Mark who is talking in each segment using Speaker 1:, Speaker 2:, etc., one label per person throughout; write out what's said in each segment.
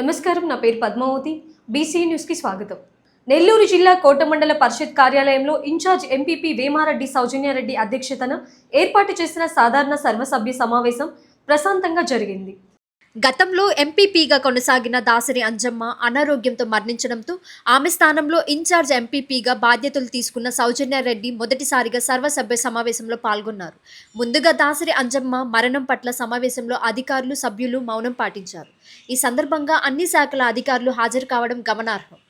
Speaker 1: నమస్కారం, నా పేరు పద్మావతి. బీసీ న్యూస్కి స్వాగతం. నెల్లూరు జిల్లా కోటమండల పరిషత్ కార్యాలయంలో ఇన్ఛార్జ్ ఎంపీపీ వేమారెడ్డి సౌజన్యారెడ్డి అధ్యక్షతన ఏర్పాటు చేసిన సాధారణ సర్వసభ్య సమావేశం ప్రశాంతంగా జరిగింది. గతంలో ఎంపీపీగా కొనసాగిన దాసరి అంజమ్మ అనారోగ్యంతో మరణించడంతో ఆమె స్థానంలో ఇన్ఛార్జ్ ఎంపీపీగా బాధ్యతలు తీసుకున్న సౌజన్యారెడ్డి మొదటిసారిగా సర్వసభ్య సమావేశంలో పాల్గొన్నారు. ముందుగా దాసరి అంజమ్మ మరణం పట్ల సమావేశంలో అధికారులు, సభ్యులు మౌనం పాటించారు. ఈ సందర్భంగా అన్ని శాఖల అధికారులు హాజరు కావడం గమనార్హం.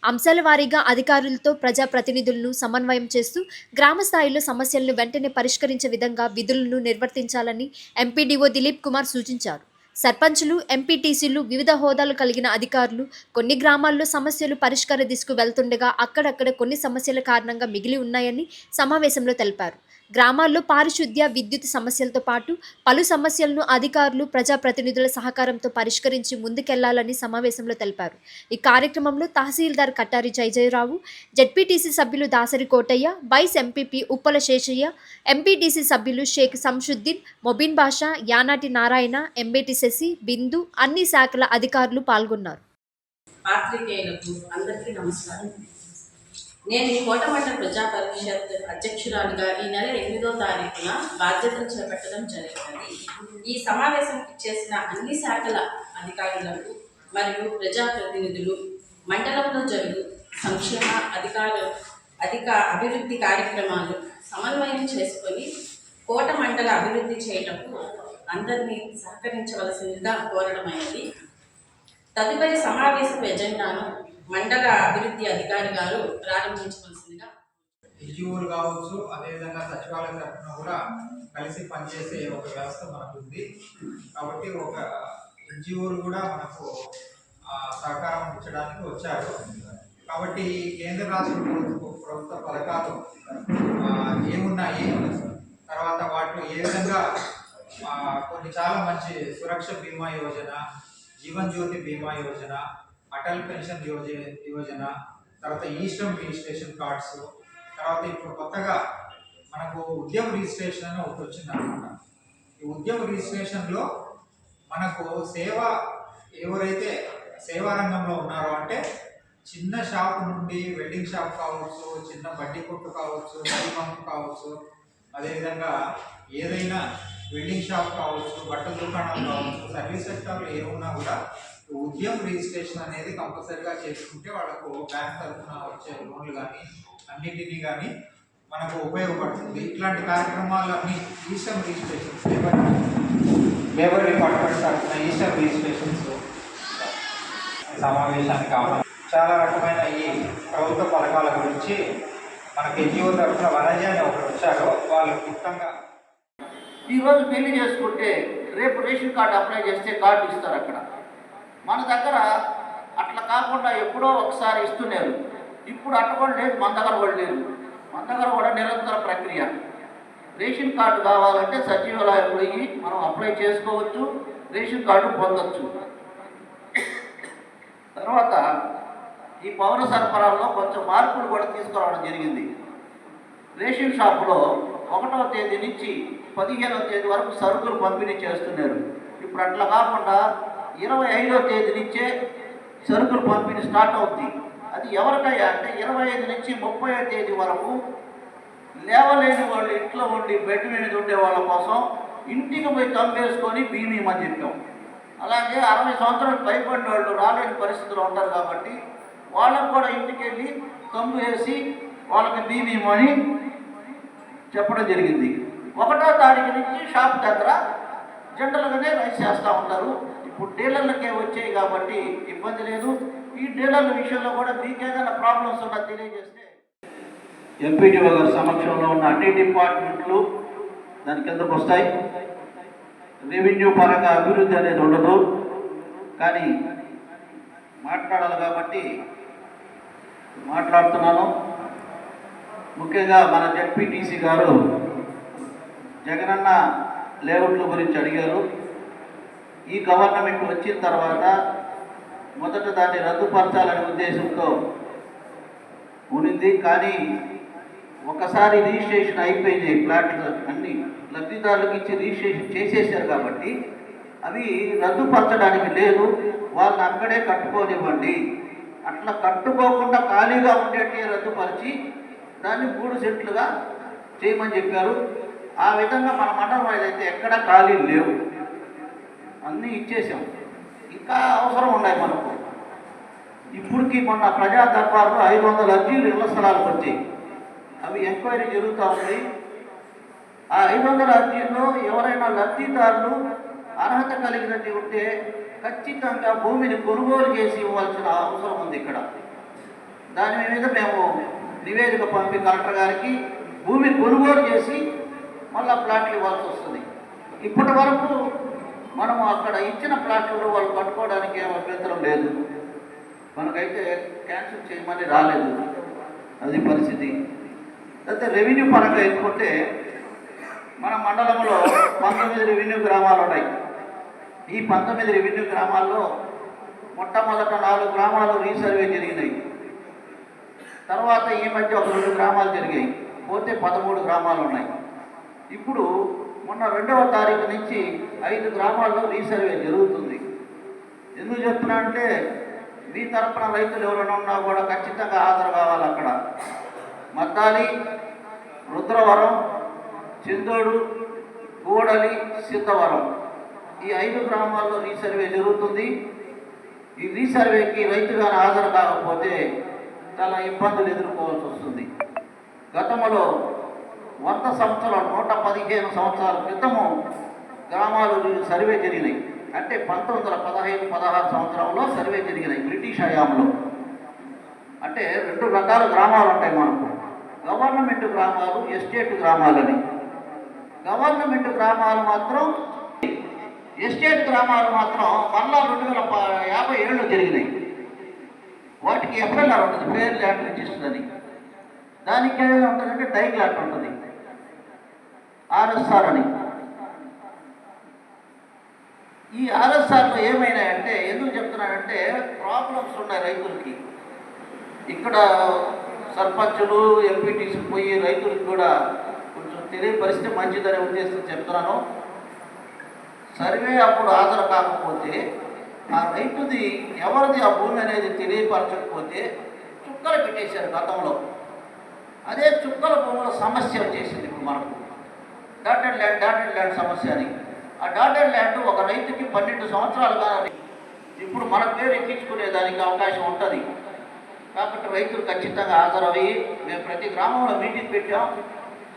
Speaker 1: అంశాల వారీగా అధికారులతో ప్రజాప్రతినిధులను సమన్వయం చేస్తూ గ్రామ స్థాయిలో సమస్యలను వెంటనే పరిష్కరించే విధంగా విధులను నిర్వర్తించాలని ఎంపీడీఓ దిలీప్ కుమార్ సూచించారు. సర్పంచులు, ఎంపీటీసీలు, వివిధ హోదాలు కలిగిన అధికారులు కొన్ని గ్రామాల్లో సమస్యలు పరిష్కార దిశకు వెళ్తుండగా అక్కడక్కడ కొన్ని సమస్యల కారణంగా మిగిలి ఉన్నాయని సమావేశంలో తెలిపారు. గ్రామాల్లో పారిశుద్ధ్య, విద్యుత్ సమస్యలతో పాటు పలు సమస్యలను అధికారులు, ప్రజాప్రతినిధుల సహకారంతో పరిష్కరించి ముందుకెళ్లాలని సమావేశంలో తెలిపారు. ఈ కార్యక్రమంలో తహసీల్దార్ కట్టారి జయజయరావు, జెడ్పీటీసీ సభ్యులు Dasari Kotayya, vice MPP Uppala Seshayya, MPTC సభ్యులు షేక్ సంషుద్దీన్, మొబిన్ బాషా, యానాటి నారాయణ, ఎంబేటి శశి, బిందు, అన్ని శాఖల అధికారులు పాల్గొన్నారు.
Speaker 2: నేను కోటమండల ప్రజా పరిషత్ అధ్యక్షురాలుగా ఈ నెల 8వ తారీఖున బాధ్యతలు చేపట్టడం జరిగింది. ఈ సమావేశం చేసిన అన్ని శాఖల అధికారులకు మరియు ప్రజాప్రతినిధులు మండలంలో జరుగు సంక్షేమ అభివృద్ధి కార్యక్రమాలు సమన్వయం చేసుకొని కోట మండల అభివృద్ధి చేయటకు అందరినీ సహకరించవలసిందిగా కోరడమైనది. తదుపరి సమావేశపు ఎజెండాను మండల అభివృద్ధి అధికారి గారు ప్రారంభించవలసిందిగా.
Speaker 3: ఎన్జిఓలు కావచ్చు, అదేవిధంగా సచివాలయ తరఫున కూడా కలిసి పనిచేసే ఒక వ్యవస్థ మనకు ఉంది. కాబట్టి ఒక ఎన్జిఓలు కూడా మనకు సహకారం ఇచ్చడానికి వచ్చారు. కాబట్టి కేంద్ర రాష్ట్ర ప్రభుత్వ పథకాలు ఏమున్నాయి, తర్వాత వాటిలో ఏ విధంగా కొన్ని చాలా మంచి సురక్ష బీమా యోజన, జీవన్ జ్యోతి బీమా యోజన, అటల్ పెన్షన్ యోజన, తర్వాత ఈస్టర్న్ రిజిస్ట్రేషన్ కార్డ్స్, తర్వాత ఇప్పుడు కొత్తగా మనకు ఉద్యమ రిజిస్ట్రేషన్ అని ఒకటి వచ్చింది అనమాట. ఈ ఉద్యమ రిజిస్ట్రేషన్లో మనకు ఎవరైతే సేవా రంగంలో ఉన్నారో, అంటే చిన్న షాప్ నుండి వెల్డింగ్ షాప్ కావచ్చు, చిన్న బడ్డీ కొట్టు కావచ్చు, టీ పంపు కావచ్చు, అదేవిధంగా ఏదైనా వెల్డింగ్ షాప్ కావచ్చు, బట్టల దుకాణం కావచ్చు, సర్వీస్ సెక్టర్లో ఏమున్నా కూడా ఉద్యమ రిజిస్ట్రేషన్ అనేది కంపల్సరీగా చేసుకుంటే వాళ్ళకు బ్యాంక్ తరఫున వచ్చే లోన్లు కానీ అన్నిటినీ కానీ మనకు ఉపయోగపడుతుంది. ఇట్లాంటి కార్యక్రమాలు అన్ని ఈస్టర్న్ రిజిస్ట్రేషన్స్, లేబర్ డిపార్ట్మెంట్ తరఫున ఈస్టర్న్ రిజిస్ట్రేషన్స్ సమావేశానికి కావాలి. చాలా రకమైన ఈ ప్రభుత్వ పథకాల గురించి మనకి ఎన్జిఓ తరఫున వనజ అని ఒకరు వచ్చారు. వాళ్ళు క్లుప్తంగా
Speaker 4: ఈరోజు పెళ్లి చేసుకుంటే రేపు రేషన్ కార్డు అప్లై చేస్తే కార్డు ఇస్తారు. అక్కడ మన దగ్గర అట్లా కాకుండా ఎప్పుడో ఒకసారి ఇస్తున్నారు. ఇప్పుడు అట్లా కూడా లేదు, మన దగ్గర కూడా లేదు. మన దగ్గర కూడా నిరంతర ప్రక్రియ. రేషన్ కార్డు కావాలంటే సచివాలయం పోయి మనం అప్లై చేసుకోవచ్చు, రేషన్ కార్డు పొందవచ్చు. తర్వాత ఈ పౌర సరఫరాల్లో కొంచెం మార్పులు కూడా తీసుకురావడం జరిగింది. రేషన్ షాపులో 1వ తేదీ నుంచి 15వ తేదీ వరకు సరుకులు పంపిణీ చేస్తున్నారు. ఇప్పుడు అట్లా కాకుండా 25వ తేదీ నుంచే సరుకులు పంపిణీ స్టార్ట్ అవుతుంది. అది ఎవరికయ్యా అంటే 25 నుంచి 30వ తేదీ వరకు లేవలేని వాళ్ళు, ఇంట్లో ఉండి బెడ్ మీద ఉండే వాళ్ళ కోసం ఇంటికి పోయి తంపేసుకొని బియ్యం ఇమ్మని చెప్పాం. అలాగే 60 సంవత్సరాలు పైబడిన వాళ్ళు రాలేని పరిస్థితులు ఉంటారు కాబట్టి వాళ్ళకు కూడా ఇంటికి వెళ్ళి తంబు వేసి వాళ్ళకి బియ్యం ఇమ్మని చెప్పడం జరిగింది. 1వ తారీఖు నుంచి షాప్ దగ్గర జనరల్గానే రైస్ చేస్తూ ఉంటారు. ఇప్పుడు డీలర్లకే వచ్చాయి కాబట్టి ఇబ్బంది లేదు. ఈ డీలర్ల విషయంలో కూడా మీకేదైనా ప్రాబ్లమ్స్ ఉన్నా తెలియజేస్తే ఎంపీడీఓ గారి సమక్షంలో ఉన్న అన్ని డిపార్ట్మెంట్లు దాని కిందకు వస్తాయి. రెవెన్యూ పరంగా అభివృద్ధి అనేది ఉండదు, కానీ మాట్లాడాలి కాబట్టి మాట్లాడుతున్నాను. ముఖ్యంగా మన జెడ్పీటీసీ గారు జగనన్న లేఅవుట్ల గురించి అడిగారు. ఈ గవర్నమెంట్ వచ్చిన తర్వాత మొదట దాన్ని రద్దుపరచాలనే ఉద్దేశంతో ఉన్నింది. కానీ ఒకసారి రిజిస్ట్రేషన్ అయిపోయింది, ప్లాట్లు అన్ని లబ్ధిదారులకు ఇచ్చి రిజిస్ట్రేషన్ చేసేసారు కాబట్టి అవి రద్దుపరచడానికి లేదు. వాళ్ళని అక్కడే కట్టుకోనివ్వండి. అట్లా కట్టుకోకుండా ఖాళీగా ఉండేటి రద్దుపరిచి దాన్ని 3 సెంట్లుగా చేయమని చెప్పారు. ఆ విధంగా మన మండలం అయితే ఎక్కడ ఖాళీలు లేవు, అన్నీ ఇచ్చేసాం. ఇంకా అవసరం ఉన్నాయి మనకు. ఇప్పటికి మొన్న ప్రజా దర్బార్లో 500 అర్జీలు ఇళ్ల స్థలాలకు వచ్చాయి. అవి ఎంక్వైరీ జరుగుతూ ఉంది. ఆ 500 అర్జీల్లో ఎవరైనా లబ్ధిదారులు అర్హత కలిగినట్టు ఉంటే ఖచ్చితంగా భూమిని కొనుగోలు చేసి ఇవ్వాల్సిన అవసరం ఉంది ఇక్కడ. దాని మీద మేము నివేదిక పంపి కలెక్టర్ గారికి భూమి కొనుగోలు చేసి మళ్ళీ ప్లాట్లు ఇవ్వాల్సి వస్తుంది. ఇప్పటి వరకు మనం అక్కడ ఇచ్చిన ప్లాట్లలో వాళ్ళు కట్టుకోవడానికి ఏం అభ్యంతరం లేదు. మనకైతే క్యాన్సిల్ చేయమని రాలేదు, అది పరిస్థితి. అయితే రెవెన్యూ పరంగా ఎత్తుకుంటే మన మండలంలో 19 రెవెన్యూ గ్రామాలు ఉన్నాయి. ఈ 19 రెవెన్యూ గ్రామాల్లో మొట్టమొదట 4 గ్రామాలు రీసర్వే జరిగినాయి. తర్వాత ఈ మధ్య ఒక 2 గ్రామాలు జరిగాయి, పోతే 13 గ్రామాలు ఉన్నాయి. ఇప్పుడు మొన్న 2వ తారీఖు నుంచి 5 గ్రామాల్లో రీసర్వే జరుగుతుంది. ఎందుకు చెప్తున్నా అంటే మీ తరపున రైతులు ఎవరైనా ఉన్నా కూడా ఖచ్చితంగా హాజరు కావాలి. అక్కడ మద్దాలి, రుద్రవరం, చిందోడు, గూడలి, సిద్ధవరం ఈ 5 గ్రామాల్లో రీసర్వే జరుగుతుంది. ఈ రీసర్వేకి రైతుగా హాజరు కాకపోతే చాలా ఇబ్బందులు ఎదుర్కోవాల్సి వస్తుంది. గతంలో 100 సంవత్సరాలు 115 సంవత్సరాల క్రితము గ్రామాలు సర్వే జరిగినాయి. అంటే 1915-16 సంవత్సరంలో సర్వే జరిగినాయి బ్రిటిష్ హయాంలో. అంటే 2 రకాల గ్రామాలు ఉంటాయి మనకు, గవర్నమెంట్ గ్రామాలు, ఎస్టేట్ గ్రామాలని. గవర్నమెంట్ గ్రామాలు మాత్రం, ఎస్టేట్ గ్రామాలు మాత్రం మళ్ళా 2057లో జరిగినాయి. వాటికి ఎఫ్ఎల్ఆర్ ఉంటుంది, ఫెయిర్ ల్యాండ్ రిజిస్టర్ అని. దానికి ఏదైనా ఉంటుందంటే డైగ్లాట్ ఉంటుంది, ఆర్ఎస్ఆర్ అని. ఈ ఆర్ఎస్ఆర్లో ఏమైనాయంటే, ఎందుకు చెప్తున్నానంటే ప్రాబ్లమ్స్ ఉన్నాయి రైతులకి. ఇక్కడ సర్పంచులు, ఎంపీటీసీ పోయి రైతులకు కూడా కొంచెం తెలియపరిస్తే మంచిదనే ఉద్దేశం చెప్తున్నాను. సర్వే అప్పుడు హాజరు కాకపోతే ఆ రైతుది ఎవరిది ఆ భూమి అనేది తెలియపరచకపోతే చుక్కలు పెట్టేశారు గతంలో. అదే చుక్కల భూముల సమస్య వచ్చేసింది ఇప్పుడు మనకు, డాటెడ్ ల్యాండ్ సమస్య అని. ఆ డాటెడ్ ల్యాండ్ ఒక రైతుకి 12 సంవత్సరాలుగా ఇప్పుడు మన పేరు ఎక్కించుకునే దానికి అవకాశం ఉంటుంది. కాబట్టి రైతులు ఖచ్చితంగా హాజరవి, మేము ప్రతి గ్రామంలో మీటింగ్ పెట్టాం,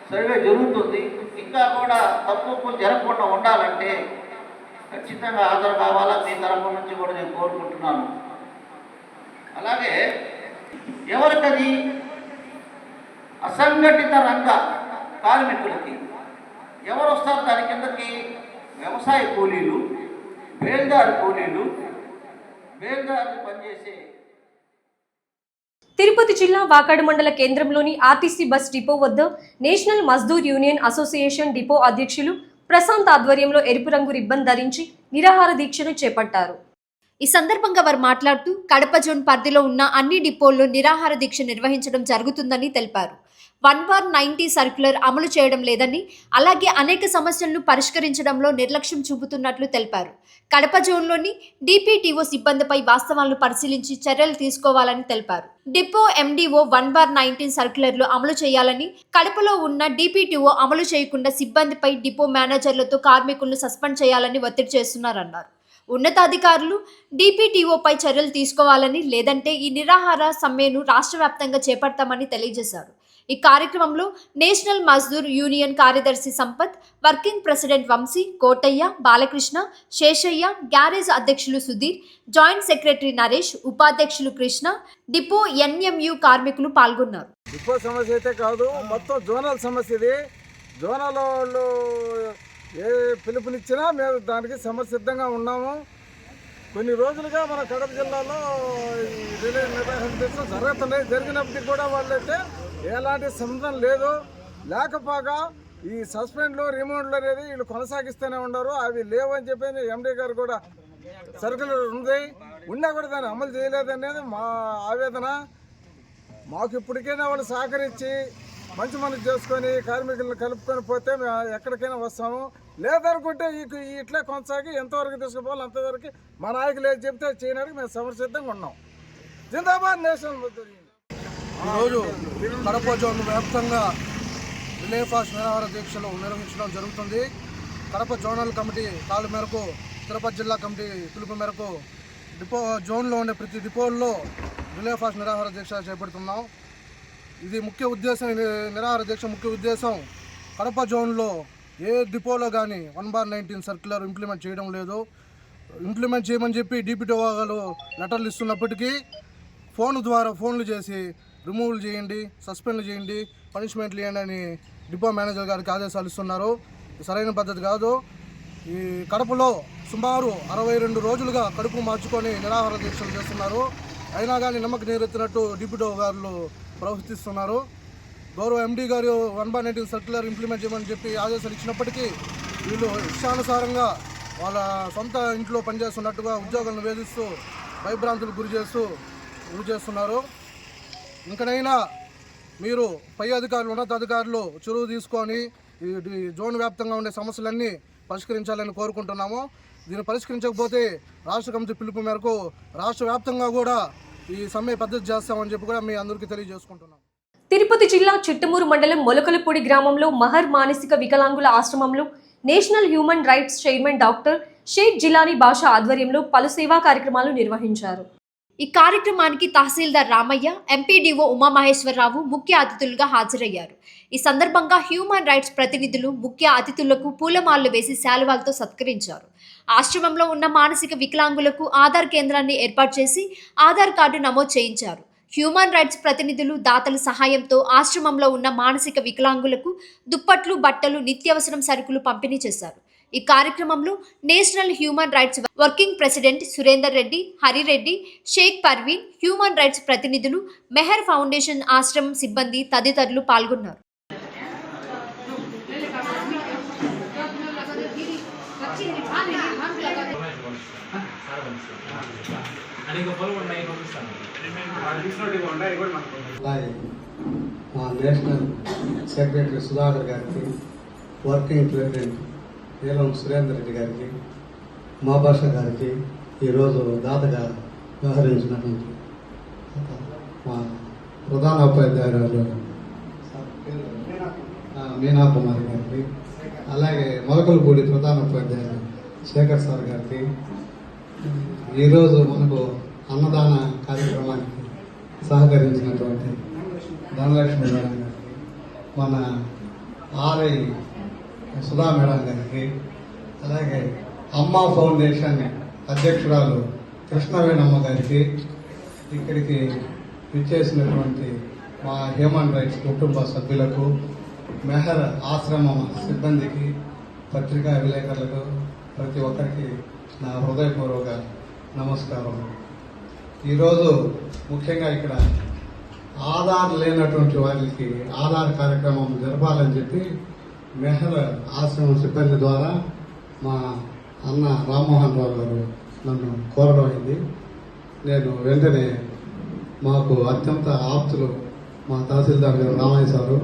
Speaker 4: సర్వే జరుగుతుంది. ఇంకా కూడా తక్కువ జరగకుండా ఉండాలంటే ఖచ్చితంగా హాజరు కావాలా. మీ తరఫు నుంచి కూడా నేను కోరుకుంటున్నాను. అలాగే ఎవరికది అసంఘటిత రంగ కార్మికులకి ఎవరు వస్తారు దాని కిందకి? వ్యవసాయ కూలీలు, బేల్దారు కూలీలు, బేల్దారులు పనిచేసే.
Speaker 1: తిరుపతి జిల్లా వాకాడు మండల కేంద్రంలోని ఆర్టీసీ బస్ డిపో వద్ద national Mazdoor union association depot అధ్యక్షులు ప్రశాంత్ ఆధ్వర్యంలో ఎరుపు రంగు రిబ్బన్ ధరించి నిరాహార దీక్షను చేపట్టారు.
Speaker 5: ఈ సందర్భంగా వారు మాట్లాడుతూ కడప జోన్ పరిధిలో ఉన్న అన్ని డిపోల్లో నిరాహార దీక్ష నిర్వహించడం జరుగుతుందని తెలిపారు. 1/90 సర్క్యులర్ అమలు చేయడం లేదని, అలాగే అనేక సమస్యలను పరిష్కరించడంలో నిర్లక్ష్యం చూపుతున్నట్లు తెలిపారు. కడప జోన్లోని డిపిటిఓ సిబ్బందిపై వాస్తవాలను పరిశీలించి చర్యలు తీసుకోవాలని తెలిపారు. డిపో ఎండిఓ 1/19 సర్క్యులర్లు అమలు చేయాలని, కడపలో ఉన్న డిపిటిఓ అమలు చేయకుండా సిబ్బందిపై డిపో మేనేజర్లతో కార్మికులను సస్పెండ్ చేయాలని ఒత్తిడి చేస్తున్నారన్నారు. ఉన్నతాధికారులు డిపిటిఓపై చర్యలు తీసుకోవాలని, లేదంటే ఈ నిరాహార సమ్మెను రాష్ట్ర వ్యాప్తంగా చేపడతామని తెలియజేశారు. ఈ కార్యక్రమంలో నేషనల్ మజ్దూర్ యూనియన్ కార్యదర్శి Sampath, working president Vamshi, Kotayya, Balakrishna, Seshayya, garage అధ్యక్షులు సుధీర్, జాయింట్ సెక్రటరీ నరేష్, ఉపాధ్యక్షులు కృష్ణ, డిపో ఎన్ఎంయు కార్మికులు పాల్గొన్నారు.
Speaker 6: డిపో సమస్య అయితే కాదు, మొత్తం జోనల్ సమస్య. ఇది జోనల్ వాళ్ళు ఏ పిలుపునిచ్చినా మేము దానికి సమసిద్ధంగా ఉన్నాము. కొన్ని రోజులుగా మన కడప జిల్లాలో రిలే నిర్వహణ జరుగుతున్నాయి. జరిగినప్పటికీ కూడా వాళ్ళైతే ఎలాంటి సంబంధం లేదు. లేకపోగా ఈ సస్పెండ్లు రిమౌండ్లు అనేది వీళ్ళు కొనసాగిస్తూనే ఉన్నారు. అవి లేవని చెప్పి ఎండీ గారు కూడా సర్కులర్ ఉంది, ఉన్నా కూడా దాన్ని అమలు చేయలేదనేది మా ఆవేదన. మాకు ఇప్పటికైనా వాళ్ళు సహకరించి మంచి మనసు చేసుకొని కార్మికులను కలుపుకొని పోతే మేము ఎక్కడికైనా వస్తాము. లేదనుకుంటే ఇట్లా కొనసాగి ఎంతవరకు తీసుకుపోవాలి అంతవరకు మా నాయకులు ఏది చెప్తే చేయడానికి మేము సమర్సిద్ధంగా ఉన్నాం. జిందాబాద్ నేషనల్ మజ్దూర్.
Speaker 7: ఈరోజు కడప జోన్ వ్యాప్తంగా రిలే ఫాస్ట్ నిరాహార దీక్షలు నిర్వహించడం జరుగుతుంది. కడప జోనల్ కమిటీ కాలు మేరకు, తిరుపతి జిల్లా కమిటీ పిలుపు మేరకు జోన్లో ఉండే ప్రతి డిపోల్లో రిలే ఫాస్ట్ నిరాహార దీక్ష చేపడుతున్నాం. ఇది ముఖ్య ఉద్దేశం, నిరాహార దీక్ష ముఖ్య ఉద్దేశం కడప జోన్లో ఏ డిపోలో కానీ 1/19 సర్క్యులర్ ఇంప్లిమెంట్ చేయడం లేదు. ఇంప్లిమెంట్ చేయమని చెప్పి డిప్యూటీ వాళ్ళు లెటర్లు ఇస్తున్నప్పటికీ ఫోన్ ద్వారా ఫోన్లు చేసి రిమూవల్ చేయండి, సస్పెండ్ చేయండి, పనిష్మెంట్లు ఇవ్వండి అని డిపో మేనేజర్ గారికి ఆదేశాలు ఇస్తున్నారు. సరైన పద్ధతి కాదు. ఈ కడపలో సుమారు 62 రోజులుగా కడుపు మార్చుకొని నిరాహార దీక్షలు చేస్తున్నారు. అయినా కానీ నమ్మక నీరెత్తినట్టు డిప్యూటీ గారు ప్రవర్తిస్తున్నారు. గౌరవ ఎండీ గారు 1/19 సర్క్యులర్ ఇంప్లిమెంట్ చేయమని చెప్పి ఆదేశాలు ఇచ్చినప్పటికీ వీళ్ళు ఇష్టానుసారంగా వాళ్ళ సొంత ఇంట్లో పనిచేస్తున్నట్టుగా ఉద్యోగులను వేధిస్తూ భయభ్రాంతులకు గురి చేస్తున్నారు. ఇంకనైనా మీరు పై అధికారులు, ఉన్నతాధికారులు చొరవ తీసుకొని ఈ జోన్ వ్యాప్తంగా ఉండే సమస్యలన్నీ పరిష్కరించాలని కోరుకుంటున్నాము. దీన్ని పరిష్కరించకపోతే రాష్ట్ర కమిటీ పిలుపు మేరకు రాష్ట్ర వ్యాప్తంగా కూడా ఈ సమ్మె పద్ధతి చేస్తామని చెప్పి కూడా మీ అందరికీ తెలియజేసుకుంటున్నాం.
Speaker 1: తిరుపతి జిల్లా చిట్టమూరు మండలం మొలకలపూడి గ్రామంలో మహర్ మానసిక వికలాంగుల ఆశ్రమంలో national human rights chairman doctor Sheikh Jilani Basha ఆధ్వర్యంలో పలు సేవా కార్యక్రమాలు నిర్వహించారు.
Speaker 5: ఈ కార్యక్రమానికి తహసీల్దార్ రామయ్య, ఎంపీడీఓ ఉమామహేశ్వరరావు ముఖ్య అతిథులుగా హాజరయ్యారు. ఈ సందర్భంగా హ్యూమన్ రైట్స్ ప్రతినిధులు ముఖ్య అతిథులకు పూలమాలలు వేసి శాలువాలతో సత్కరించారు. ఆశ్రమంలో ఉన్న మానసిక వికలాంగులకు ఆధార్ కేంద్రాన్ని ఏర్పాటు చేసి ఆధార్ కార్డు నమోదు చేయించారు. హ్యూమన్ రైట్స్ ప్రతినిధులు దాతల సహాయంతో ఆశ్రమంలో ఉన్న మానసిక వికలాంగులకు దుప్పట్లు, బట్టలు, నిత్యావసరం సరుకులు పంపిణీ చేశారు. ఈ కార్యక్రమంలో national human rights working president Surender Reddy, Hari Reddy, Sheikh Parveen, human rights ప్రతినిధులు, మెహర్ ఫౌండేషన్ ఆశ్రమం సిబ్బంది తదితరులు పాల్గొన్నారు.
Speaker 8: మా నేషనల్ సెక్రటరీ సుధాకర్ గారికి, వర్కింగ్ ప్రెసిడెంట్ నీలం సురేందర్ రెడ్డి గారికి, మా భాష గారికి, ఈరోజు దాతగా వ్యవహరించినటువంటి మా ప్రధాన ఉపాధ్యాయురాలు మీనా కుమారి గారికి, అలాగే మొలకలపూడి ప్రధాన ఉపాధ్యాయులు శేఖర్ సార్ గారికి, ఈరోజు మనకు అన్నదాన కార్యక్రమానికి సహకరించినటువంటి ధనలక్ష్మి మేడం గారికి, మన ఆర్ఐ సుధా మేడం గారికి, అలాగే అమ్మా ఫౌండేషన్ అధ్యక్షురాలు కృష్ణవేణమ్మ గారికి, ఇక్కడికి విచ్చేసినటువంటి మా హ్యూమన్ రైట్స్ కుటుంబ సభ్యులకు, మెహర్ ఆశ్రమం సిబ్బందికి, పత్రికా విలేకరులకు, ప్రతి ఒక్కరికి నా హృదయపూర్వక నమస్కారం. ఈరోజు ముఖ్యంగా ఇక్కడ ఆధార్ లేనటువంటి వారికి ఆధార్ కార్యక్రమం జరపాలని చెప్పి మెహర్ ఆశ్రమం సిబ్బంది ద్వారా మా అన్న రామ్మోహన్ రావు గారు నన్ను కోరడం అయింది. నేను వెంటనే మాకు అత్యంత ఆప్తులు మా తహసీల్దార్ గారు రామయ్య సారు,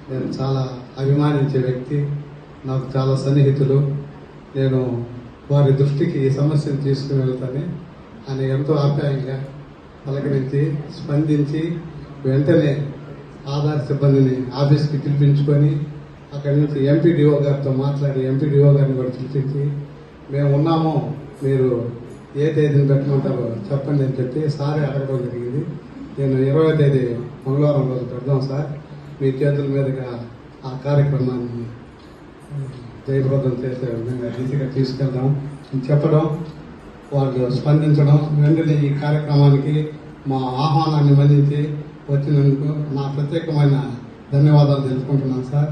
Speaker 8: నేను చాలా అభిమానించే వ్యక్తి, నాకు చాలా సన్నిహితులు, నేను వారి దృష్టికి ఈ సమస్యను తీసుకుని వెళ్తాను అని ఎంతో ఆప్యాయంగా పలకరించి స్పందించి వెంటనే ఆధార్ సిబ్బందిని ఆఫీస్కి పిలిపించుకొని అక్కడి నుంచి ఎంపీడీఓ గారితో మాట్లాడి ఎంపీడీఓ గారిని కూడా పిలిపించి మేము ఉన్నాము, మీరు ఏ తేదీని పెట్టమంటారో చెప్పండి అని చెప్పి సారే అడగడం జరిగింది. నేను 20వ తేదీ మంగళవారం రోజు పెడదాం సార్, మీ చేతుల మీదుగా ఆ కార్యక్రమాన్ని జయప్రదం చేసే విధంగా ఈజీగా తీసుకెళ్దాం అని చెప్పడం, వాళ్ళు స్పందించడం, వెంటనే ఈ కార్యక్రమానికి మా ఆహ్వానాన్ని మన్నించి వచ్చినందుకు నా ప్రత్యేకమైన ధన్యవాదాలు తెలుపుకుంటున్నాను సార్.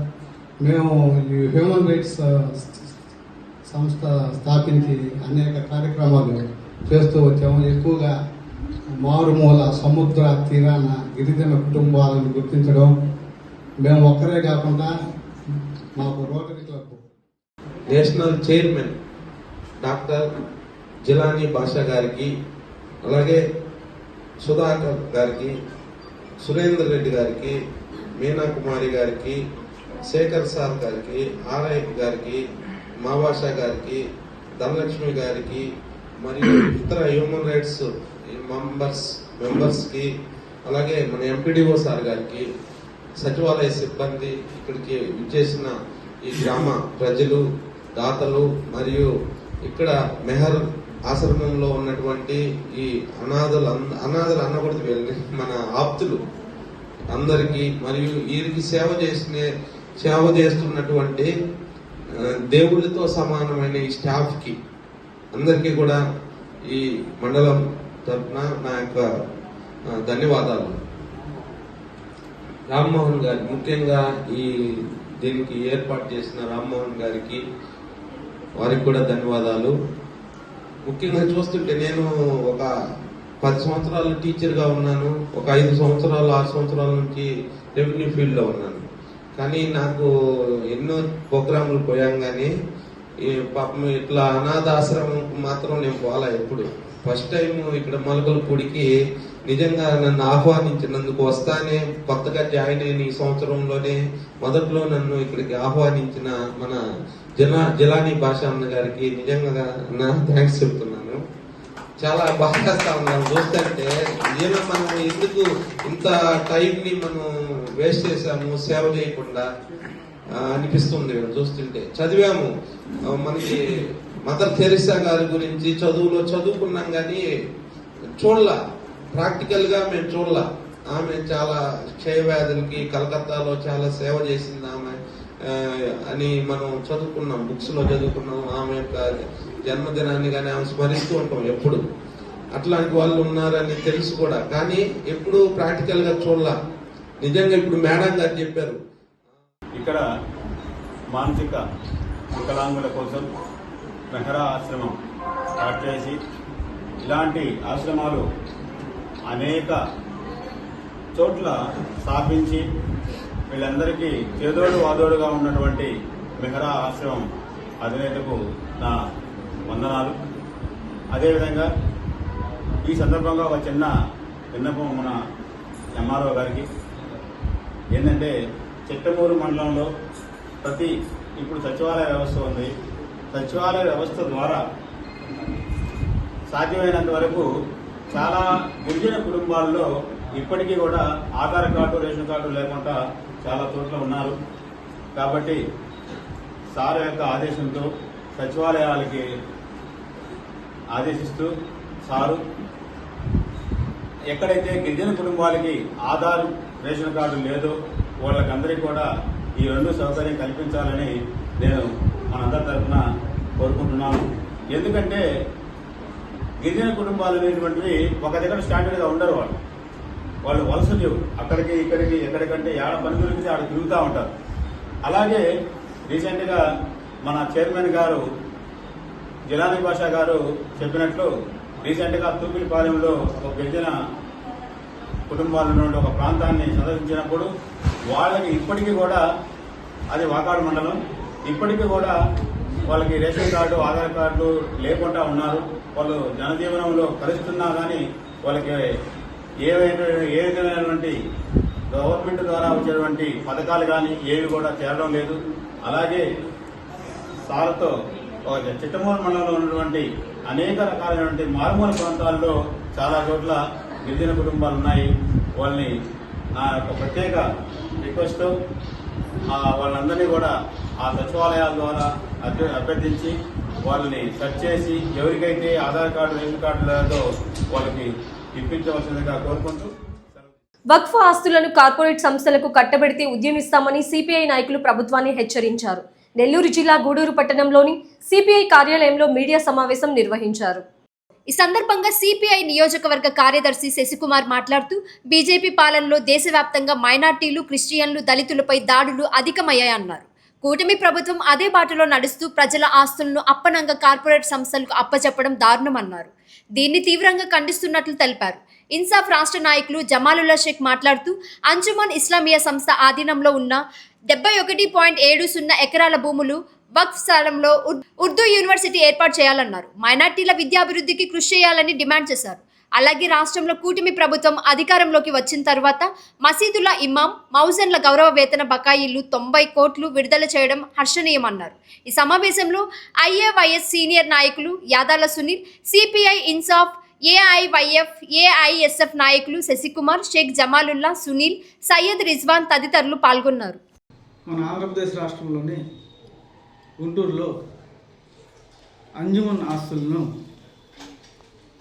Speaker 8: మేము ఈ హ్యూమన్ రైట్స్ సంస్థ స్థాపించి అనేక కార్యక్రమాలు చేస్తూ వచ్చాము. ఎక్కువగా మారుమూల సముద్ర తీరాన గిరిజన కుటుంబాలను గుర్తించడం, మేము ఒక్కరే కాకుండా మాకు rotary club
Speaker 9: national chairman doctor Jilani Basha గారికి, అలాగే సుధాకర్ గారికి, సురేందర్ రెడ్డి గారికి, మీనా కుమారి గారికి, శేఖర్ సార్ గారికి, ఆర్ఐ గారికి, మావాషా గారికి, ధనలక్ష్మి గారికి మరియు ఇతర హ్యూమన్ రైట్స్ మెంబర్స్కి, అలాగే మన ఎంపీడీఓ సార్ గారికి, సచివాలయ సిబ్బంది, ఇక్కడికి విచ్చేసిన ఈ గ్రామ ప్రజలు, దాతలు మరియు ఇక్కడ మెహర్ ఆశ్రమంలో ఉన్నటువంటి ఈ అనాథలు అనకూడదు వీళ్ళని, మన ఆప్తులు అందరికీ మరియు వీరికి సేవ చేస్తున్నటువంటి దేవుళ్ళతో సమానమైన ఈ స్టాఫ్కి అందరికీ కూడా ఈ మండలం తరఫున నా యొక్క ధన్యవాదాలు. రామ్మోహన్ గారి, ముఖ్యంగా ఈ దీనికి ఏర్పాటు చేసిన రామ్మోహన్ గారికి, వారికి కూడా ధన్యవాదాలు. ముఖ్యంగా చూస్తుంటే నేను ఒక 10 సంవత్సరాలు టీచర్గా ఉన్నాను, ఒక 5 సంవత్సరాలు 6 సంవత్సరాల నుంచి రెవెన్యూ ఫీల్డ్లో ఉన్నాను. కానీ నాకు ఎన్నో ప్రోగ్రాంలు పోయాం, కానీ పాపం ఇట్లా అనాథాశ్రమం మాత్రం నేను పోలా ఎప్పుడు. ఫస్ట్ టైం ఇక్కడ మొలకలపూడికి నిజంగా నన్ను ఆహ్వానించినందుకు, వస్తానే కొత్తగా జాయిన్ అయిన ఈ సంవత్సరంలోనే మొదట్లో నన్ను ఇక్కడికి ఆహ్వానించిన మన జిలానీ బాషా అన్న గారికి నిజంగా నా థ్యాంక్స్ చెప్తున్నాను. చాలా బాగా ఉన్నాను చూస్తుంటే, ఏమో మనం ఎందుకు ఇంత టైంని మనం వేస్ట్ చేసాము సేవ చేయకుండా అనిపిస్తుంది చూస్తుంటే. చదివాము, మనకి మదర్ తెరిసా గారి గురించి చదువుకున్నాం, కానీ చూడలా, ప్రాక్టికల్ గా మేము చూడలా. ఆమె చాలా క్షయవ్యాధులకి కలకత్తాలో చాలా సేవ చేసింది ఆమె అని మనం చదువుకున్నాం, బుక్స్ లో చదువుకున్నాం. ఆమె యొక్క జన్మదినాన్ని కానీ ఆమె స్మరిస్తూ ఉంటాం ఎప్పుడు. అట్లాంటి వాళ్ళు ఉన్నారని తెలుసు కూడా, కానీ ఎప్పుడు ప్రాక్టికల్ గా చూడలా. నిజంగా ఇప్పుడు మేడం గారు చెప్పారు,
Speaker 10: ఇక్కడ మానసిక వికలాంగుల కోసం మెహరా ఆశ్రమం స్టార్ట్ చేసి, ఇలాంటి ఆశ్రమాలు అనేక చోట్ల స్థాపించి వీళ్ళందరికీ చేదోడు వాదోడుగా ఉన్నటువంటి మెహరా ఆశ్రమం అధినేతకు నా వందనాలు. అదేవిధంగా ఈ సందర్భంగా ఒక చిన్న విన్నపం మన ఎంఆర్ఓ గారికి ఏంటంటే, చిట్టమూరు మండలంలో ఇప్పుడు సచివాలయ వ్యవస్థ ఉంది. సచివాలయ వ్యవస్థ ద్వారా సాధ్యమైనంత వరకు చాలా గిరిజన కుటుంబాల్లో ఇప్పటికీ కూడా ఆధార్ కార్డు, రేషన్ కార్డు లేకుండా చాలా చోట్ల ఉన్నారు. కాబట్టి సార్ యొక్క ఆదేశంతో సచివాలయాలకి ఆదేశిస్తూ సారు ఎక్కడైతే గిరిజన కుటుంబాలకి ఆధార్, రేషన్ కార్డు లేదో వాళ్ళకందరికీ కూడా ఈ 2 సౌకర్యం కల్పించాలని నేను మనందరి తరఫున కోరుకుంటున్నాను. ఎందుకంటే గిరిజన కుటుంబాలు అనేటువంటివి ఒక దగ్గర స్టాండర్డ్గా ఉండరు. వాళ్ళు వలసలు అక్కడికి ఇక్కడికి ఎక్కడికంటే ఏడ పని దొరికితే ఆడ తిరుగుతూ ఉంటారు. అలాగే రీసెంట్గా మన చైర్మన్ గారు జిలానీ బాషా గారు చెప్పినట్లు, రీసెంట్గా తూపిలిపాలెంలో ఒక గిరిజన కుటుంబాల నుండి ఒక ప్రాంతాన్ని సందర్శించినప్పుడు వాళ్ళకి ఇప్పటికీ కూడా, అది వాకాడు మండలం, ఇప్పటికీ కూడా వాళ్ళకి రేషన్ కార్డు, ఆధార్ కార్డు లేకుండా ఉన్నారు. వాళ్ళు జనజీవనంలో కలుస్తున్నా కానీ వాళ్ళకి ఏ విధమైనటువంటి గవర్నమెంట్ ద్వారా వచ్చేటువంటి పథకాలు కానీ ఏవి కూడా చేరడం లేదు. అలాగే సార్తో చిట్టమూరు మండలంలో ఉన్నటువంటి అనేక రకాలైనటువంటి మారుమూల ప్రాంతాల్లో చాలా చోట్ల గిరిజన కుటుంబాలు ఉన్నాయి. వాళ్ళని నా యొక్క ప్రత్యేక రిక్వెస్ట్, వాళ్ళందరినీ కూడా ఆ సచివాలయాల ద్వారా అభ్యర్థించి వాళ్ళని సెర్చ్ చేసి ఎవరికైతే ఆధార్ కార్డు, రేషన్ కార్డు లేదో వాళ్ళకి ఇప్పించవలసిందిగా కోరుకుంటూ,
Speaker 1: వక్ఫ్ ఆస్తులను కార్పొరేట్ సంస్థలకు కట్టబెడితే ఉద్యమిస్తామని సిపిఐ నాయకులు ప్రభుత్వాన్ని హెచ్చరించారు. నెల్లూరు జిల్లా గూడూరు పట్టణంలోని సిపిఐ కార్యాలయంలో మీడియా సమావేశం నిర్వహించారు.
Speaker 5: ఈ సందర్భంగా సిపిఐ నియోజకవర్గ కార్యదర్శి శశికుమార్ మాట్లాడుతూ, బీజేపీ పాలనలో దేశవ్యాప్తంగా మైనార్టీలు, క్రిస్టియన్లు, దళితులపై దాడులు అధికమయ్యాయన్నారు. కూటమి ప్రభుత్వం అదే బాటలో నడుస్తూ ప్రజల ఆస్తులను అప్పనంగా కార్పొరేట్ సంస్థలకు అప్పచెప్పడం దారుణమన్నారు. దీన్ని తీవ్రంగా ఖండిస్తున్నట్లు తెలిపారు. ఇన్సాఫ్ రాష్ట్ర నాయకులు జమాలుల్లా షేక్ మాట్లాడుతూ, అంజుమన్ ఇస్లామియా సంస్థ ఆధీనంలో ఉన్న 71.70 ఎకరాల భూములు వక్ఫ్ స్థలంలో ఉర్దూ యూనివర్సిటీ ఏర్పాటు చేయాలన్నారు. మైనార్టీల విద్యాభివృద్ధికి కృషి చేయాలని డిమాండ్ చేశారు. అలాగే రాష్ట్రంలో కూటమి ప్రభుత్వం అధికారంలోకి వచ్చిన తర్వాత మసీదుల ఇమాం, మౌజన్ల గౌరవ వేతన బకాయిలు 90 కోట్లు విడుదల చేయడం హర్షణీయమన్నారు. ఈ సమావేశంలో ఐఏవైఎస్ సీనియర్ నాయకులు Yadala Sunil, CPI Insaf, AIYF, AISF నాయకులు శశికుమార్, షేక్ జమాలుల్లా, సునీల్, సయ్యద్ రిజ్వాన్ తదితరులు పాల్గొన్నారు.
Speaker 6: మన ఆంధ్రప్రదేశ్ రాష్ట్రంలోని గుంటూరులో అంజుమన్ ఆస్తులను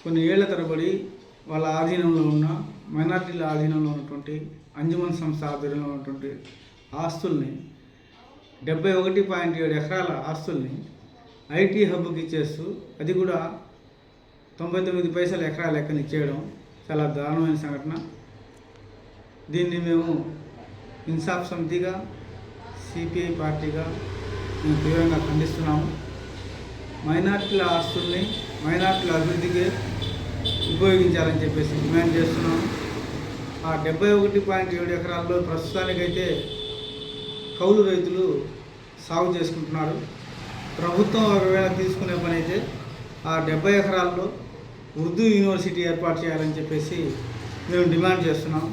Speaker 6: కొన్ని ఏళ్ల తరబడి వాళ్ళ ఆధీనంలో ఉన్న మైనార్టీల ఆధీనంలో ఉన్నటువంటి అంజుమన్ సంస్థ ఆధీనంలో ఉన్నటువంటి ఆస్తుల్ని 71.7 ఎకరాల ఆస్తుల్ని ఐటీ హబ్కి ఇచ్చేస్తూ అది కూడా 99 పైసల ఎకరా లెక్కన ఇచ్చేయడం చాలా దారుణమైన సంఘటన. దీన్ని మేము ఇన్సాఫ్ సమితిగా, సిపిఐ పార్టీగా మేము తీవ్రంగా ఖండిస్తున్నాము. మైనార్టీల ఆస్తుల్ని మైనార్టీల అభివృద్ధికి ఉపయోగించాలని చెప్పేసి డిమాండ్ చేస్తున్నాము. ఆ 71.7 ఎకరాల్లో ప్రస్తుతానికైతే కౌలు రైతులు సాగు చేసుకుంటున్నారు. ప్రభుత్వం ఒకవేళ తీసుకునే పని అయితే ఆ 70 ఎకరాల్లో ఉర్దూ యూనివర్సిటీ ఏర్పాటు చేయాలని చెప్పేసి మేము డిమాండ్ చేస్తున్నాం.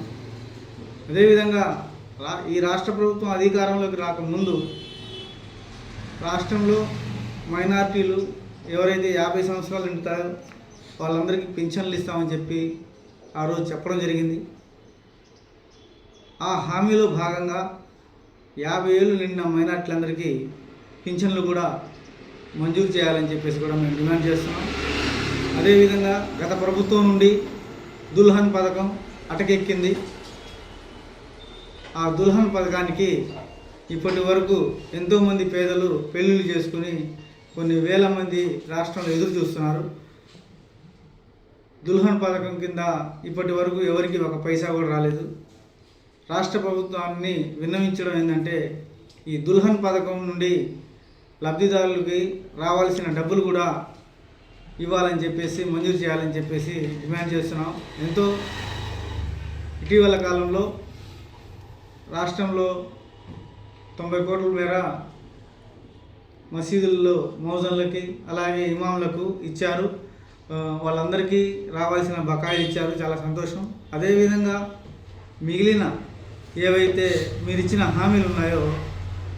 Speaker 6: అదేవిధంగా ఈ రాష్ట్ర ప్రభుత్వం అధికారంలోకి రాకముందు రాష్ట్రంలో మైనార్టీలు ఎవరైతే 50 సంవత్సరాలు నిండుతారో వాళ్ళందరికీ పింఛన్లు ఇస్తామని చెప్పి ఆ రోజు చెప్పడం జరిగింది. ఆ హామీలో భాగంగా 50 ఏళ్ళు నిండిన మైనార్టీలందరికీ పింఛన్లు కూడా మంజూరు చేయాలని చెప్పేసి కూడా మేము డిమాండ్ చేస్తున్నాం. అదేవిధంగా గత ప్రభుత్వం నుండి దుల్హన్ పథకం అటకెక్కింది. ఆ దుల్హన్ పథకానికి ఇప్పటి వరకు ఎంతోమంది పేదలు పెళ్ళిళ్ళు చేసుకుని కొన్ని వేల మంది రాష్ట్రంలో ఎదురు చూస్తున్నారు. దుల్హన్ పథకం కింద ఇప్పటి వరకు ఎవరికి ఒక పైసా కూడా రాలేదు. రాష్ట్ర ప్రభుత్వాన్ని విన్నవించడం ఏంటంటే ఈ దుల్హన్ పథకం నుండి లబ్ధిదారులకి రావాల్సిన డబ్బులు కూడా ఇవ్వాలని చెప్పేసి మంజూరు చేయాలని చెప్పేసి డిమాండ్ చేస్తున్నాం. ఎంతో ఇటీవల కాలంలో రాష్ట్రంలో 90 కోట్ల మేర మసీదుల్లో మౌజన్లకి అలాగే ఇమాంలకు ఇచ్చారు. వాళ్ళందరికీ రావాల్సిన బకాయిలు ఇచ్చారు. చాలా సంతోషం. అదేవిధంగా మిగిలిన ఏవైతే మీరు ఇచ్చిన హామీలు ఉన్నాయో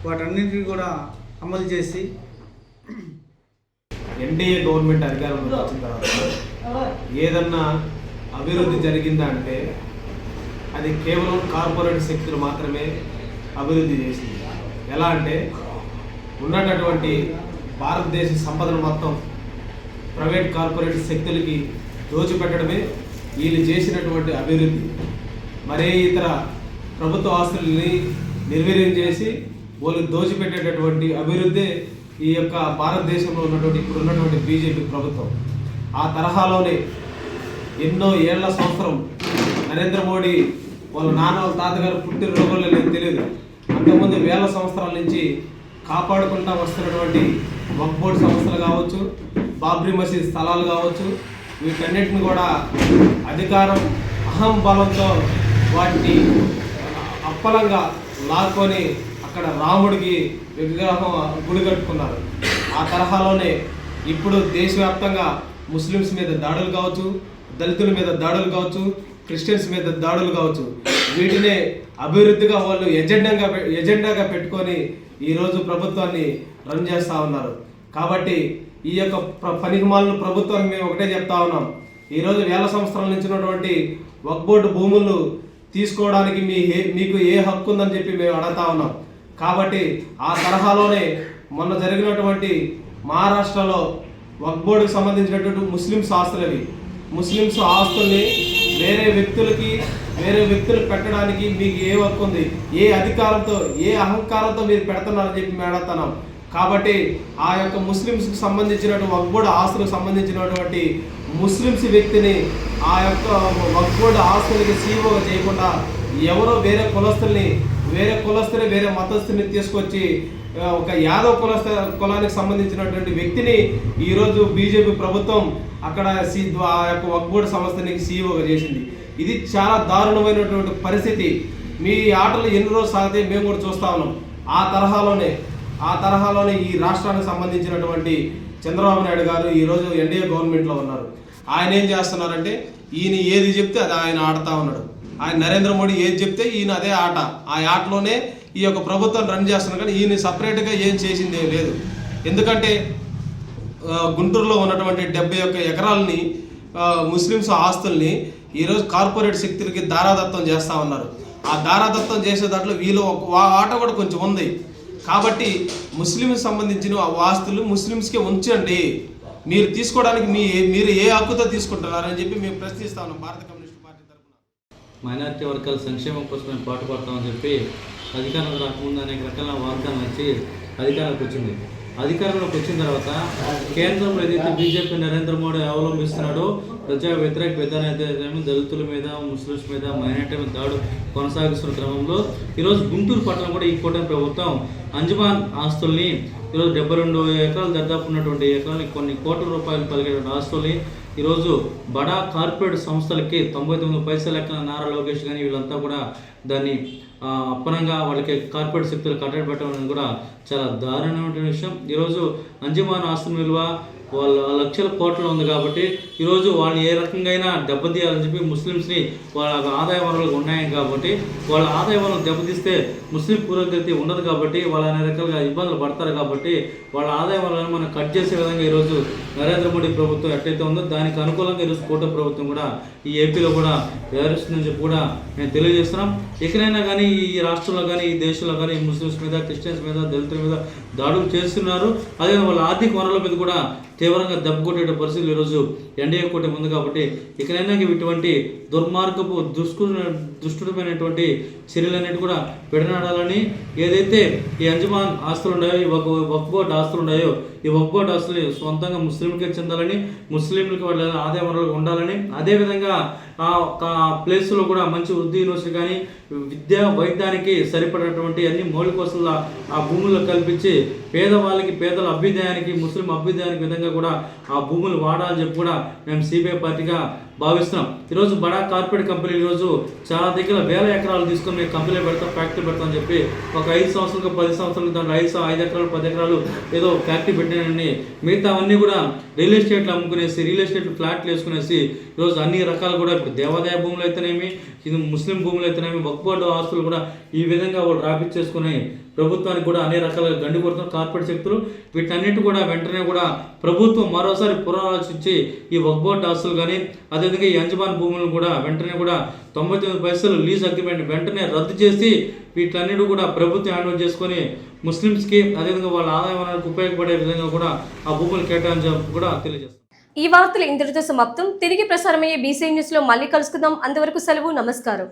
Speaker 6: వాటన్నింటినీ కూడా అమలు చేసి
Speaker 11: ఎన్డీఏ గవర్నమెంట్ అధికారంలోకి వచ్చిన తర్వాత ఏదన్నా అభివృద్ధి జరిగిందా అంటే అది కేవలం కార్పొరేట్ శక్తులు మాత్రమే అభివృద్ధి చేసింది. ఎలా అంటే ఉన్నటువంటి భారతదేశ సంపదను మొత్తం ప్రైవేట్ కార్పొరేట్ శక్తులకి దోచిపెట్టడమే వీళ్ళు చేసినటువంటి అభివృద్ధి. మరే ఇతర ప్రభుత్వ ఆస్తుల్ని నిర్వీర్యం చేసి వాళ్ళు దోచిపెట్టేటటువంటి అభివృద్ధి ఈ యొక్క భారతదేశంలో ఇప్పుడున్నటువంటి బీజేపీ ప్రభుత్వం. ఆ తరహాలోనే ఎన్నో ఏళ్ల సంవత్సరం నరేంద్ర మోడీ వాళ్ళ నాన్న వాళ్ళ తాతగారు పుట్టిన రోజుల్లో లేదు తెలియదు, అంతకుముందు వేల సంవత్సరాల నుంచి కాపాడుకుంటూ వస్తున్నటువంటి వక్ఫ్ బోర్డు సంస్థలు కావచ్చు, బాబ్రీ మసీద్ స్థలాలు కావచ్చు, వీటన్నిటిని కూడా అధికారం అహం బలంతో వాటిని అప్పలంగా లాక్కొని అక్కడ రాముడికి విగ్రహం గుడి కట్టుకున్నారు. ఆ తరహాలోనే ఇప్పుడు దేశవ్యాప్తంగా ముస్లిమ్స్ మీద దాడులు కావచ్చు, దళితుల మీద దాడులు కావచ్చు, క్రిస్టియన్స్ మీద దాడులు కావచ్చు, వీటినే అభివృద్ధిగా వాళ్ళు ఎజెండాగా పెట్టుకొని ఈరోజు ప్రభుత్వాన్ని రన్ చేస్తూ ఉన్నారు. కాబట్టి ఈ యొక్క పనికిమాలిన ప్రభుత్వానికి మేము ఒకటే చెప్తా ఉన్నాం, ఈరోజు వేల సంవత్సరాల నుంచి ఉన్నటువంటి వక్ఫ్ బోర్డు భూములు తీసుకోవడానికి మీకు ఏ హక్కు ఉందని చెప్పి మేము అడుగుతా ఉన్నాం. కాబట్టి ఆ తరహాలోనే మొన్న జరిగినటువంటి మహారాష్ట్రలో వక్ఫ్ బోర్డుకు సంబంధించినటువంటి ముస్లిమ్స్ ఆస్తులవి, ముస్లిమ్స్ ఆస్తుల్ని వేరే వ్యక్తులు పెట్టడానికి మీకు ఏ హక్కు ఉంది, ఏ అధికారంతో ఏ అహంకారంతో మీరు పెడుతున్నారని చెప్పి మేము అడుగుతున్నాం. కాబట్టి ఆ యొక్క ముస్లిమ్స్కి సంబంధించినటువంటి వక్ఫ్ బోర్డు ఆస్తులకు సంబంధించినటువంటి ముస్లిమ్స్ వ్యక్తిని ఆ యొక్క వక్ఫ్ బోర్డు ఆస్తులకి సీఈఓగా చేయకుండా ఎవరో వేరే కులస్తుల్ని వేరే మతస్థుల్ని తీసుకొచ్చి ఒక యాదవ్ కులానికి సంబంధించినటువంటి వ్యక్తిని ఈరోజు బీజేపీ ప్రభుత్వం అక్కడ ఆ యొక్క వక్ఫ్ బోర్డు సంస్థని సీఈఓగా చేసింది. ఇది చాలా దారుణమైనటువంటి పరిస్థితి. మీ ఆటలు ఎన్ని రోజులు సాగితే మేము కూడా చూస్తా ఉన్నాం. ఆ తరహాలోనే ఈ రాష్ట్రానికి సంబంధించినటువంటి చంద్రబాబు నాయుడు గారు ఈరోజు ఎన్డీఏ గవర్నమెంట్లో ఉన్నారు. ఆయన ఏం చేస్తున్నారంటే ఈయన ఏది చెప్తే అది ఆయన ఆడుతూ ఉన్నాడు. ఆయన నరేంద్ర మోడీ ఏది చెప్తే ఈయన అదే ఆట, ఆ ఆటలోనే ఈ యొక్క ప్రభుత్వం రన్ చేస్తున్నారు. కానీ ఈయన సపరేట్గా ఏం చేసింది లేదు. ఎందుకంటే గుంటూరులో ఉన్నటువంటి 71 ఎకరాలని ముస్లిమ్స్ ఆస్తుల్ని ఈరోజు కార్పొరేట్ శక్తులకి దారాదత్తం చేస్తూ ఉన్నారు. ఆ దారాదత్తం చేసే దాంట్లో వీళ్ళు ఆట కూడా కొంచెం ఉంది. కాబట్టి ముస్లింకి సంబంధించిన ఆస్తులు ముస్లిమ్స్కే ఉంచండి, మీరు తీసుకోవడానికి మీరు ఏ హక్కుతో తీసుకుంటున్నారని చెప్పి మేము ప్రశ్నిస్తా ఉన్నాం భారత కమ్యూనిస్ట్ పార్టీ తరఫున.
Speaker 12: మైనారిటీ వర్గాల సంక్షేమం కోసం మేము పాటుపడతామని చెప్పి అధికారంలో రాకముందు అనేక రకాల వాగ్దానాలు వచ్చి అధికారంలోకి వచ్చింది. అధికారంలోకి వచ్చిన తర్వాత కేంద్రంలో ఏదైతే బీజేపీ నరేంద్ర మోడీ అవలంబిస్తున్నాడో ప్రజా వ్యతిరేక విధానం ఏదైతే దళితుల మీద, ముస్లిమ్స్ మీద, మైనార్టీ మీద దాడు కొనసాగిస్తున్న క్రమంలో ఈరోజు గుంటూరు పట్టణం కూడా ఈ కూటమి ప్రభుత్వం అంజమాన్ ఆస్తుల్ని ఈరోజు 72 ఎకరాలు దాదాపు ఉన్నటువంటి ఎకరాలకి కొన్ని కోట్ల రూపాయలు పలికేటువంటి ఆస్తుల్ని ఈరోజు బడా కార్పొరేట్ సంస్థలకి 99 పైసల లెక్కన నారా లోకేష్ కానీ వీళ్ళంతా కూడా దాన్ని అప్పనంగా వాళ్ళకి కార్పొరేట్ శక్తులు కట్టడి పెట్టడం కూడా చాలా దారుణమైన విషయం. ఈరోజు అంజమాన్ ఆస్తుల విలువ వాళ్ళ లక్షల కోట్లు ఉంది కాబట్టి ఈరోజు వాళ్ళు ఏ రకంగా దెబ్బతీయాలని చెప్పి ముస్లిమ్స్ని వాళ్ళ ఆదాయ వనరులు ఉన్నాయి కాబట్టి వాళ్ళ ఆదాయ వనరులు దెబ్బతీస్తే ముస్లిం పురోగతి ఉండదు కాబట్టి వాళ్ళు అనేక రకాలుగా ఇబ్బందులు పడతారు కాబట్టి వాళ్ళ ఆదాయ వనరులను మనం కట్ చేసే విధంగా ఈరోజు నరేంద్ర మోడీ ప్రభుత్వం ఎట్లయితే ఉందో దానికి అనుకూలంగా ఈరోజు కూటమి ప్రభుత్వం కూడా ఈ ఏపీలో కూడా వ్యవహరిస్తుందని చెప్పి కూడా మేము తెలియజేస్తున్నాం. ఎక్కడైనా కానీ ఈ రాష్ట్రంలో కానీ ఈ దేశంలో కానీ ముస్లిమ్స్ మీద, క్రిస్టియన్స్ మీద, దళితుల మీద దాడులు చేస్తున్నారు. అదే వాళ్ళ ఆర్థిక వనరుల మీద కూడా తీవ్రంగా దెబ్బ కొట్టే పరిస్థితులు ఈరోజు ఎన్డీఏ కూటమి ఉంది కాబట్టి ఇకనైనా ఇటువంటి దుర్మార్గపు దుష్టుడమైనటువంటి చర్యలు అనేవి కూడా విడనాడాలని, ఏదైతే ఈ అంజమాన్ ఆస్తులు ఉన్నాయో, ఈ వక్ఫ్ బోర్డు ఆస్తులు ఉన్నాయో, ఈ వక్ఫ్ బోర్డు ఆస్తులు సొంతంగా ముస్లింలకే చెందాలని, ముస్లింలకి వాళ్ళ ఆదాయ వనరులు ఉండాలని, అదేవిధంగా ఆ ప్లేస్లో కూడా మంచి వృద్ధి యూనివర్సిటీ కానీ విద్యా వైద్యానికి సరిపడేటువంటి అన్ని మౌలిక వసతులు ఆ భూముల్లో కల్పించి పేదవాళ్ళకి, పేదల అభ్యుదయానికి, ముస్లిం అభ్యుదయానికి విధంగా కూడా ఆ భూములు వాడాలని చెప్పి కూడా మేము సిపిఐ పార్టీగా భావిస్తున్నాం. ఈరోజు బడా కార్పొరేట్ కంపెనీలు ఈరోజు చాలా దగ్గర 1000 ఎకరాలు తీసుకొని మేము కంపెనీలు పెడతాం, ఫ్యాక్టరీ పెడతాం అని చెప్పి ఒక 5 సంవత్సరాలకు 10 సంవత్సరాలకు దాంట్లో 5 ఎకరాలు 10 ఎకరాలు ఏదో ఫ్యాక్టరీ పెట్టినాయని మిగతా అవన్నీ కూడా రియల్ ఎస్టేట్లు అమ్ముకునేసి, రియల్ ఎస్టేట్ ఫ్లాట్లు వేసుకునేసి ఈరోజు అన్ని రకాలు కూడా ఇప్పుడు దేవాదాయ భూములు అయితేనేమి, ఇది ముస్లిం భూములు అయితేనేమి, వక్ఫ్ బోర్డు ఆస్తులు కూడా ఈ విధంగా వాళ్ళు రాపిచ్చేసుకుని ప్రభుత్వానికి కూడా అనేక రకాలుగా గండి కొడుతున్న కార్పొరేట్ శక్తులు. వీటన్నిటి కూడా వెంటనే కూడా ప్రభుత్వం మరోసారి పునరాలోచించి ఈ వక్ఫ్ బోర్డు ఆస్తులు కానీ అదేవిధంగా ఈ అంజమాన్ భూములను కూడా వెంటనే కూడా 99 పైసలు లీజ్ అగ్రిమెంట్ వెంటనే రద్దు చేసి వీటన్నిటి కూడా ప్రభుత్వం హ్యాండ్ ఓవర్ చేసుకొని ముస్లిమ్స్కి అదేవిధంగా వాళ్ళ ఆదాయ వనరులకు ఉపయోగపడే విధంగా కూడా ఆ భూములు కేటాయించడం కూడా తెలియజేస్తాం.
Speaker 1: ఈ వార్తలు ఇంతటితో సమాప్తం. తిరిగి ప్రసారమయ్యే బీసీ న్యూస్ లో మళ్ళీ కలుసుకుందాం. అంతవరకు సెలవు. నమస్కారం.